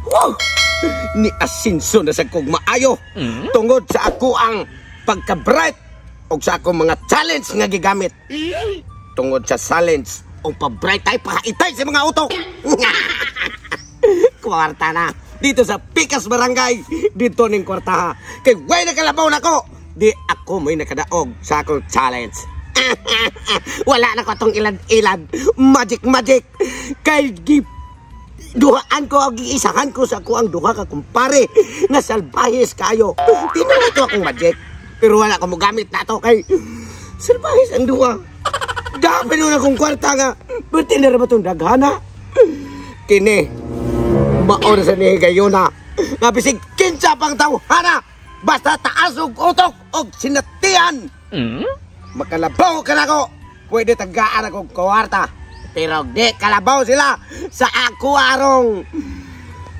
Wow! Ni asinso na sa kong maayo tungod sa ako ang pagka-bright o sa akong mga challenge nga gigamit. Tungod sa challenge o pa-bright ay pahaitay sa mga utok. Kwarta na dito sa Pikas Barangay, dito ning kwarta. Kay way na kalabaw na ko, di ako may nakadaog sa akong challenge. Wala na ko itong ilad-ilad, magic kay duhaan ko, giisahan ko sa ako ang duha ka kumpare na salbahis kayo. Tinuto akong magic, pero wala ko mo gamit na to kay salbahis ang duha. Dapat nun akong kwarta nga, berti na ba itong daghana? Kini, maon sa nihigayuna, nga bisig kinsa pang tawhana, basta taas og utok og sinatian. Makalabaw ka na ko, pwede tagaan akong kwarta. Pero di kalabaw sila sa ako arong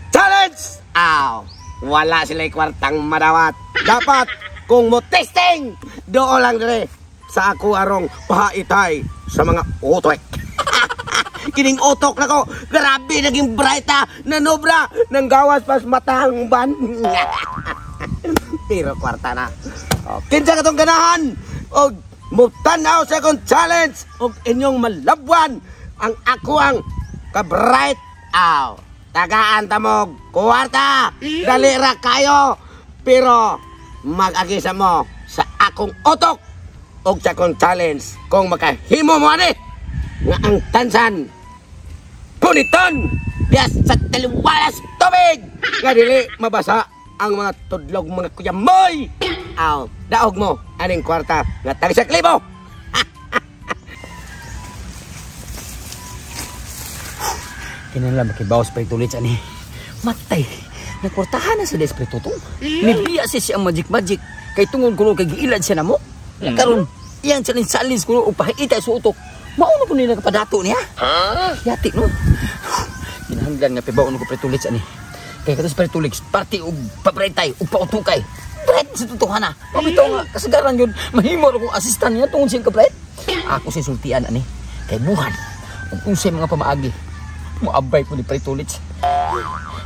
challenge. Wala sila kwartang madawat. Dapat kung mo testing, doon lang dire sa ako arong pahaitay sa mga utok. Kining utok na ko, grabe naging bright na nobra ng gawas pas matang ban. Pero kwarta na. Kinsa katong ganahan o mutanaw sa akong challenge o inyong malabwan ang ako ang ka-bright. Tagaan tamog kwarta, dali ra kayo, pero mag-agisa mo sa akong utok o sa akong challenge kung makahimo mo ani nga ang tansan puniton yes sa taliwalas tubig nga dili mabasa ang mga tudlog mga kuyamoy. Daog mo aning kwarta nga tag 1,000. Kinala makibawas pa itulit ani. Matay. Nagkwartahan na sa Espiritu to. Nibiya siya ang magic kay tungod kuno kay giilad siya namo. Karon iyang challenge kuno upahiita sa utok. Mauno ko nila kapadato niya. Yati no. Kinahanglan nga pibaw ko pretulit ani. Kay katos pretulit party og pabraytay ug pautukay. Bright sa tutuhana. Mabitaw nga kasagaran yun. Mahimo akong assistant niya tungod siya ka-bright. Ako si sultian ani. Kay buhan. Kung unsay mga pamaagi. Moabay ko ni Pretulits.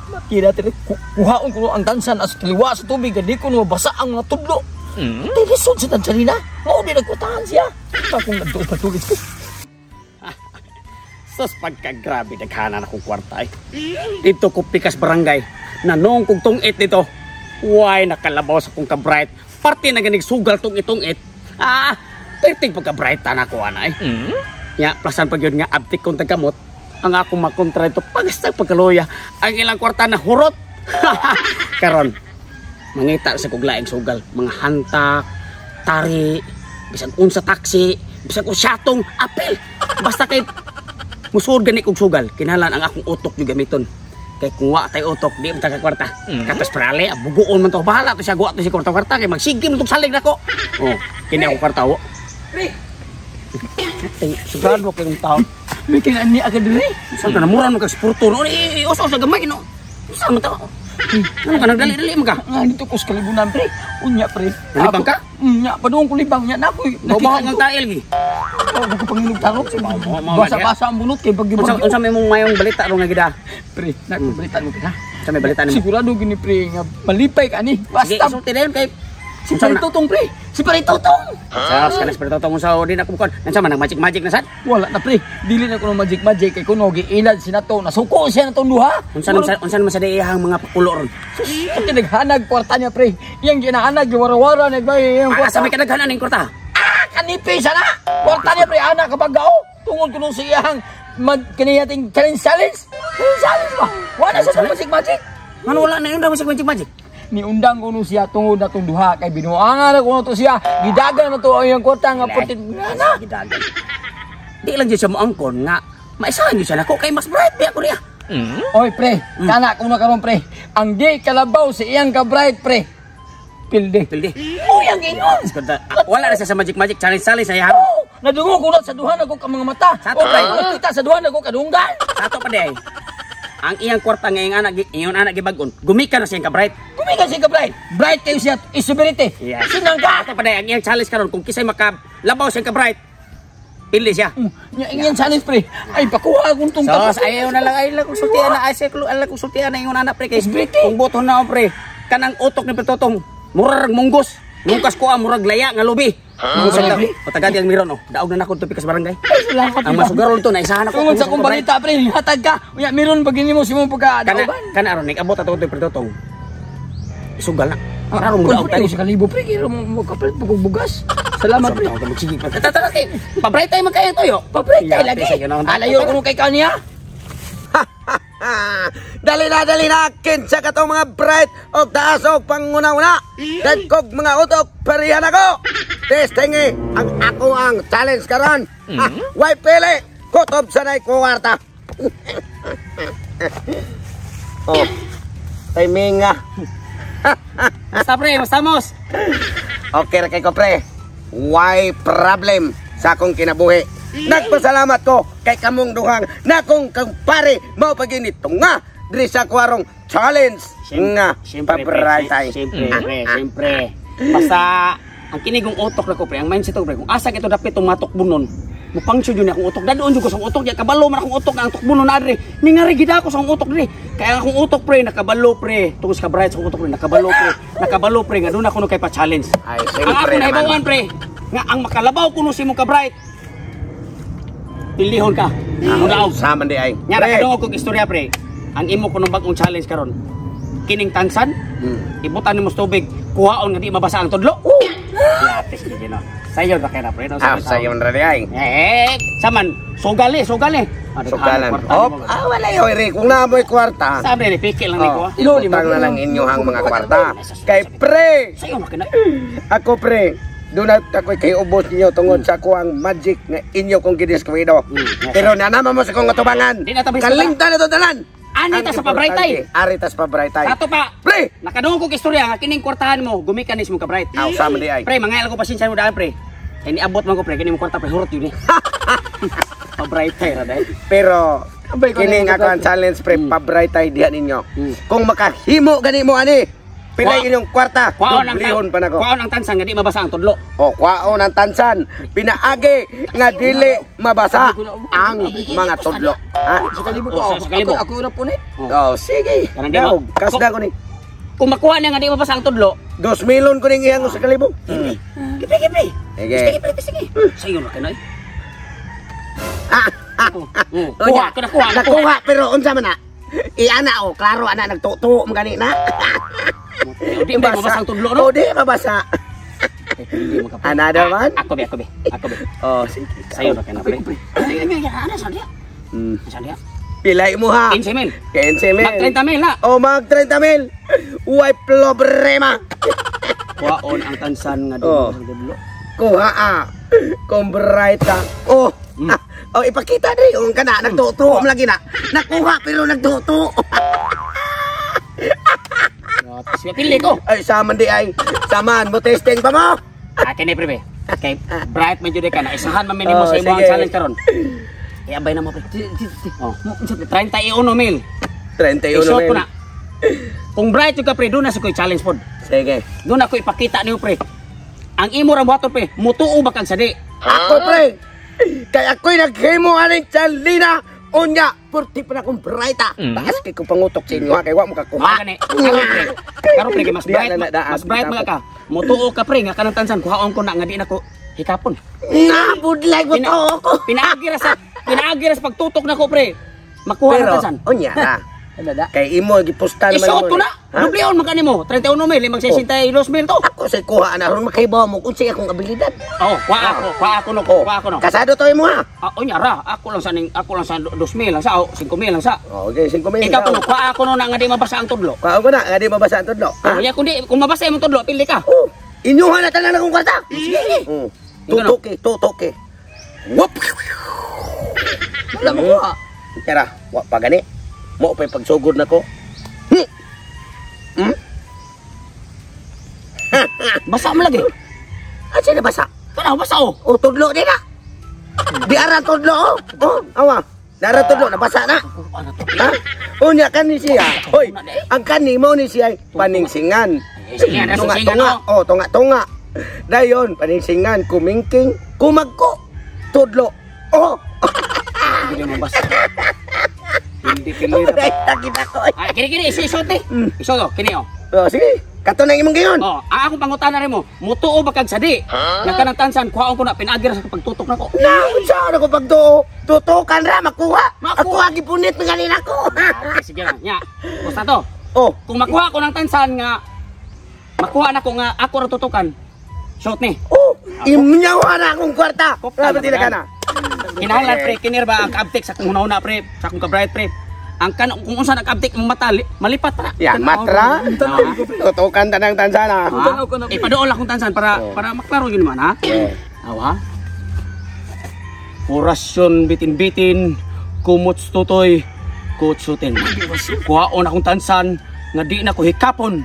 Makira tiri kuhaon ko ang tansan as kaliwa sa tubig di ko no basa ang mga tudlo. Tilisod sa tansanina. Mao di nagkutahan siya. Akong nadto Pretulits ko. Sus pagkagrabe naghana na kong kwarta ay. Dito ko Pikas Barangay. Nanong kong tungit dito. Why nakalabaw sa kong ka-bright. Parte na ganig sugal tong itungit. Perting pagka-bright na ko anay. Ya, plasan pag yun nga abtik kong tagamot. Ang akong makontra ito pagstag pagkaluya. Ang ilang kwarta na hurot. Karon, mangita sa kuglaing sugal. Mga hantak, tari, bisag unsa taksi, bisag usyatong apel. Basta kay musuod gani kong sugal. Kinalan ang akong utok yung gamiton. Kay kung wa tay utok, di mo taga kwarta. Kapes prale, buguon man to. Bahala to siya, guwa to si kwarta-kwarta. Kay magsigim itong salig na ko. Kini ako kwarta ho. Pre! Sigurado ko yung tao. May kinaan niya agad rin. Saan ka namuran mo kag-spurto? Usaw sa gamay, no? Saan mo tao? Ano ka, nagdali-dali mo ka? Dito ko sa kalibunan, pre. Unya, pre. Nalibang ka? Unya, padoong ko libang niya. Nakoy, bawa ng tail, gi. Ako pangilog tarok. Basa-basa ang bunot kay bagi-bagi. Unsa may mong mayong balita ro nga gida? Pre, balita mo, pre, ha? Sa may balita nimo? Sigurado gini, pre, nga malipay ka ni. Basta. Sige, isulti na yun kay... Si Paritotong, pre. Si Paritotong. Sa kanas Paritotong sa din ako bukod. Nansa man nag-magic na sad? Wala na, pre. Dili na ko ng magic kay kuno giilad si nato. Nasuko siya natong duha. Unsa naman sa diihang mga pakulor? Ito naghanag kwarta niya, pre. Iyang ginahanag, wara-wara nagbay iyang kwarta. Sa may kadaghanan ning kwarta? Kanipi sana. Kwarta niya, pre, anak kapag gao. Tungod ko nung siyang kaniyating challenge ba? Wala sa magic. Ano wala na yun daw sa magic? Niundang ko nung siya tungod na itong duha kay binuangan ako na to siya gidagan na to ang iyang kwarta nga putit na gidagan di lang dyan siya moangkon nga maisahan nyo siya na ko kay mas bright pa ako niya. Oy pre, kana ko na karon pre ang di kalabaw si iyang ka-bright pre pilde ang ingon wala na siya sa magic challenge sa iya nadungo ko na sa duha na ko ka mga mata sa ato pre kita sa duha na ko kadunggan sa ato pa day ang iyang kwarta nga iyong anak gibag-on gumika na siyang ka-bright. Gumika siya ka-bright. Bright kayo siya isubirite. Yes. Sinang ka? Ato pa day ang iyang challenge karon kung kisay makalabaw siyang ka-bright. Pili siya. Yan challenge pre. Ay pakuha akong tong So, ayaw na lang, ayaw lang konsultihan na, ayaw lang konsultihan na yung anak pre. Kay kung boto na ako pre, kanang utok ni Pretotong, murag munggos. Mungkas ko murag laya nga lubi. Patagad yung miron, daog na nakon to pikas barangay. Ang masugarol ito, naisahan ako. Tungod sa kong balita pre, hatag ka. Unya meron pagini mo si mo pagka-daogan. Kana aron, abot ato ito Pretotong. Sugal na. Kararo mo daog Kung tayo. sa kalibo pre, kaya mo kapalit pagbugas. Salamat pre. Sige, tara kay. Pabray tayo magkaya toyo. Pabrik tayo lagi. Alayo ko nung kay kanya. Dali na kinsa ka tong mga bright og taas og panguna-una. Dagkog mga utok parihan ako. Testing ang ako ang challenge karon. Why pili? Kutob sa nay kwarta. Oh. Timing nga. Basta pre, mastamos. Okay ra kay ko pre. Why problem sa akong kinabuhi? Nagpasalamat ko kay kamong duhang na kung pare mao paginito nga diri sa kwarong challenge nga paborito. Siyempre. Basta ang kinigong utok na ko pre, ang mindset ko pre, kung asa kito dapat tumatok bunon, mupangsyo yun akong utok. Dadoon jud ko sa utok diya, kabalo man akong utok na ang tukbunon na adre. Ningari gid ako sa akong utok diri. Kaya akong utok pre nakabalo pre, tungos ka bright sa akong utok pre, nakabalo pre nga doon ako no kay pa challenge. Ay, Ang ako naibawan pre, nga ang makalabaw kuno si mo ka bright. Pilihon ka. Ang Sama di ay. Nya nakadungog kog istorya pre. Ang imo kuno bagong challenge karon. Kining tansan, ibutan nimo sa tubig, kuhaon nga di mabasa ang tudlo. Yates di no. Sayo ra kay na pre. Sayo ra di ay. Saman, sugali. Sugalan. Wala yo iri kung naamoy kwarta. Sabi ni pikil lang niko. Utang na lang inyohang mga kwarta. Kay pre. Sayo na kana. Ako pre. Doon ako kay ubos niyo tungod sa kuang magic nga inyo kong gidiskuido. Pero nanama mo sa kong atubangan. Kalingtan na to tanan. Anita sa pabraytay. Aritas pabraytay. Ato pa. Pre, Nakadungog kog istorya nga kining kwartahan mo, gumikan mo ka bright. aw sama di ay. Pre, mangail ko pasensya mo daan pre. Kay niabot man ko pre, kini mo kwarta pre hurot yun eh. Pabraytay ra dai. Pero kining ako ang challenge pre pabraytay diha ninyo. Kung makahimo gani mo ani. Pilay inyong kwarta. Dublihon pa nako. Kuhaon ang tansan nga di mabasa ang tudlo. O kwaon ang tansan. Pinaagi nga dili mabasa ang mga tudlo. Ha? Sa kalibo ko. Sa kalibo. Ako na punit. Oh, sige. Kanang di mo. Daog, kasda ko ni. Kung makuha niya nga di mabasa ang tudlo, 2 milyon ko ning ihang sa kalibo. kipi. Sige. Sige. Sayo na kanoy. Kuha, Kuha. nakuha pero unsa man na? Iana o, klaro ana nagtuto mo gani na. Di ba mabasa ang tudlo no? O di mabasa. Another one? Ako be. Oh, sige. Sayo na kana pre. Ano sa dia? Sa dia? Pilay mo ha. 15 mil. 15 mil. Mag 30 mil na. O mag 30 mil. Uy problema. Kuhaon ang tansan nga di Oh. mabasa ang tudlo. Kuha kung bright ka. Oh. Oh, ipakita diri yung kana nagtuto mo lagi na. Nakuha pero nagtuto. Sige pili ko. Ay saman di ay. Saman mo testing pa mo. Kini pre. Okay, bright man jud ka na isahan man minimo sa imong sige. challenge karon. Iabay na mo pre. Oh, 31 mil. 31 Isot ko mil. na. Kung bright yung ka pre, doon na sa ko'y challenge pod. Sige. Doon ako ipakita niyo pre. Ang imo ra buhaton pre, mutuo ba kang sadi? Ako pre. Kaya ako'y naghimo aning chalina. Unya, purti pa na akong brighta. Taas kay kong pangutok sa inyo ha. Kaya wak mo kakuha. Gani. Karo pre, mas Diyan bright, na nadaan, mas bright mga tapos. ka. Mutuo ka pre, nga kanang tansan kuhaon ko na nga di na ko hikapon. Nabudlay mo to ako. Pinaagi ra sa pagtutok na ko pre. Makuha Pero, na tansan. unya na. Kay imo, gipusta naman Isuot ko na. Dublion man kanimo. 31 mil, 62 mil to. Ako sa kuha na ron makahibaw mo kung siya akong abilidad. Oh, kuha ako no. Kasado to mo ha. Unya ra, ako lang sa 2 mil lang sa, 5 mil lang sa. Okay, 5 mil. Ikaw kuno, kuha ako no na nga di mabasa ang tudlo. Kuha ko na, nga di mabasa ang tudlo. Oh, ya kung mabasa imong tudlo, pili ka. Oh, inyuhan na tanan akong kwarta. Sige. Tutoke. Whoop. Wala mo ha. Tara, wa pa gani. Mo pa pagsugod nako. Basa mo lagi. Asa na basa? Kana basa oh. Oh, tudlo din na. Di ara tudlo oh. Oh, awa. Dara tudlo na basa na. Ha? Unya kan ni siya. Hoy, ang kanimo ni siya paningsingan. Sige, ana Tunga-tunga. Oh, tunga-tunga. Dayon paningsingan kumingking, kumagko. tudlo. Oh! Hindi mo basta. Hindi pinira. Ay, nakita ko. Ay, kini isuot eh. Isuot kini oh. Oh, sige. Kato na imong gayon. Oh, ang akong pangutana rin mo, mutuo ba kag sadi? Nga kanang tansan, kuhaon ko na pinagir sa pagtutok nako. Saan ako pagtuo? Tutukan ra, makuha. Ako gipunit ng ganin ako. Okay, sige lang. Nya. Basta to. Oh, Kung makuha ko ng tansan nga makuha na ko nga ako ra tutukan. Shot ni. oh, imnyawa na akong kwarta. Grabe tila ka na. Kinahanglan pre, kinir ba ang kaabtik sa kung una pre, sa kung ka-bright pre. Ang kung unsa nag-abdik ang mata, malipat pa na. Yan, matra. Tutukan tanang tansana. Ipadool akong tansan para maklaro yun naman ha. Awa. Orasyon bitin-bitin, kumuts tutoy, kutsutin. Kuhaon akong tansan, nga di na ko hikapon.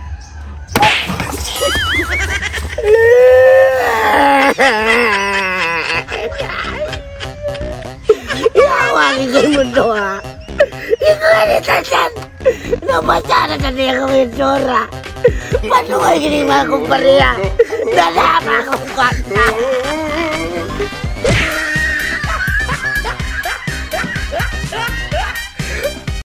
Iawagin ko yung mundo ha. Ikaw na tansan. Nabasa na kasi ako yung tsura. Paano kayo ginima akong pariya? Nalama akong kwarta.